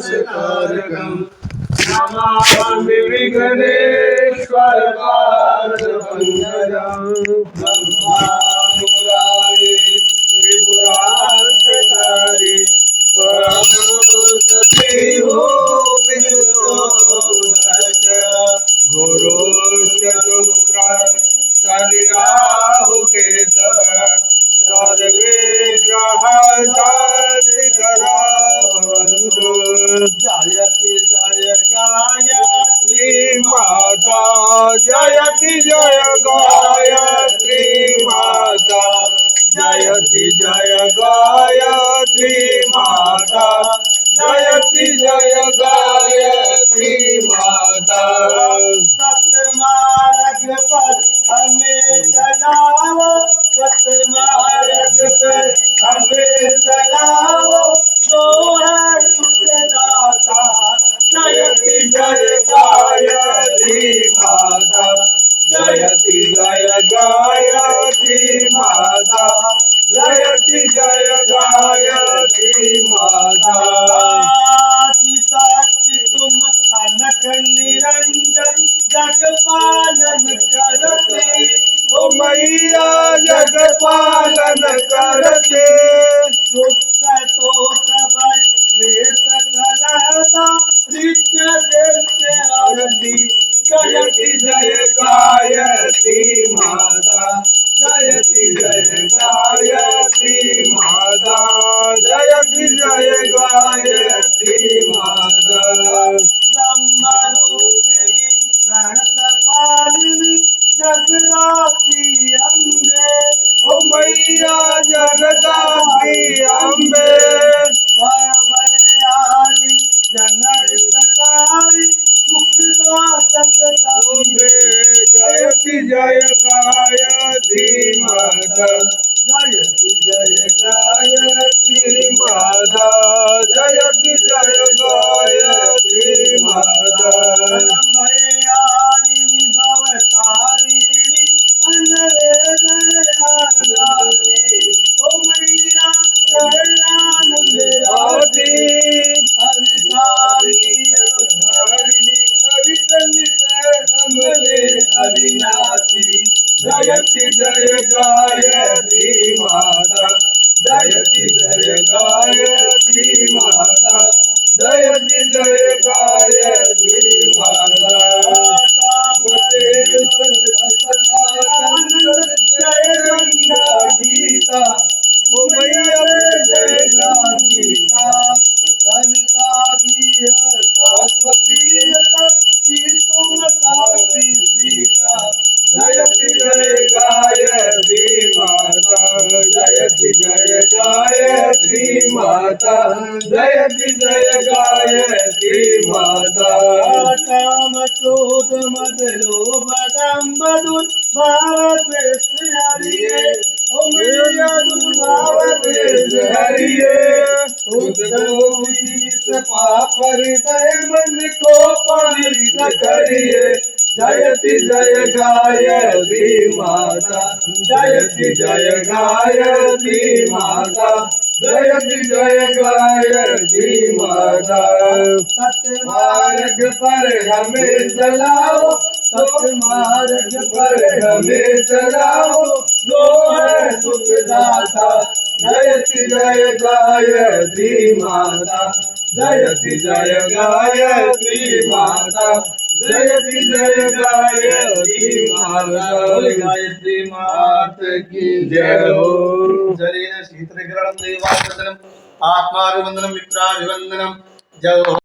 विघ्नविनाशकारकं नमामि विघ्नेश्वर पादपङ्कजं ब्रह्मामुरारे त्रिपुरान्तकारि सतीहो विदुतोदश गुरुश्च शुक्र शनिराहुकेतः सर्वे ग्रहाः भवन्तु। जयति जय गायत्री माता जयति जय गायत्री माता जयति जय गायत्री माता जयति जय गायत्री माता। सतमार्ग पर हमें चलाओ सतमार्ग पर हमें चलाओ जो है सुखदाता जयति जय गायत्री माता जयति जय गायत्री माता जयति जय गायत्री माता। आदिशक्ति तुम अलख निरंजन जग पालन करते ओ मैया जग पालन करते दुख शोक भय क्लेश कलहता नित्य देते आरती जयति जय गायत्री माता जयति जय गायत्री माता जयति जय गायत्री माता। ब्रह्मरूपिणी प्रणतपालिनी जगदात्री अम्बे ओ मैया जगदात्री अम्बे भवयारी जनहितकारी सुखदा जगदम्बे जयति जय गायत्री माता जयति जय गायत्री माता जयति जय गायत्री माता। भवयारिणी भवतारिणी अनवेदन आनाति ओ मैया कल्याण राधे हरिधारी हरिणी हरितनित कमले हरिनाथी जयति जय गायत्री माता जयति जय गायत्री माता जयति जय गायत्री माता। जय गंगा गीता ओ मैया जय गीता सलिता सरस्वती तुम सारी सीता जयति जय गायत्री माता जयति जय गायत्री माता जयति जय गायत्री माता। काम क्रोध मद लोभ दंभ दुर्भाव हरिये ओ मैया दुर्भाव हरिये पाप हृदय मन को पवित्र करिए जयति जय गायत्री माता जयति जय गायत्री माता जयति जय गायत्री माता। सतमार्ग पर हमें चलाओ सतमार्ग पर हमें चलाओ जो है सुखदाता जयति जय गायत्री माता जयति जय गायत्री माता जयति जय गायत्री माता। गायत्री माता की जय हो। शरीर शीतलग्रहणं देवावन्दनम् आत्माभिवन्दनं मित्राभिवन्दनं जय हो।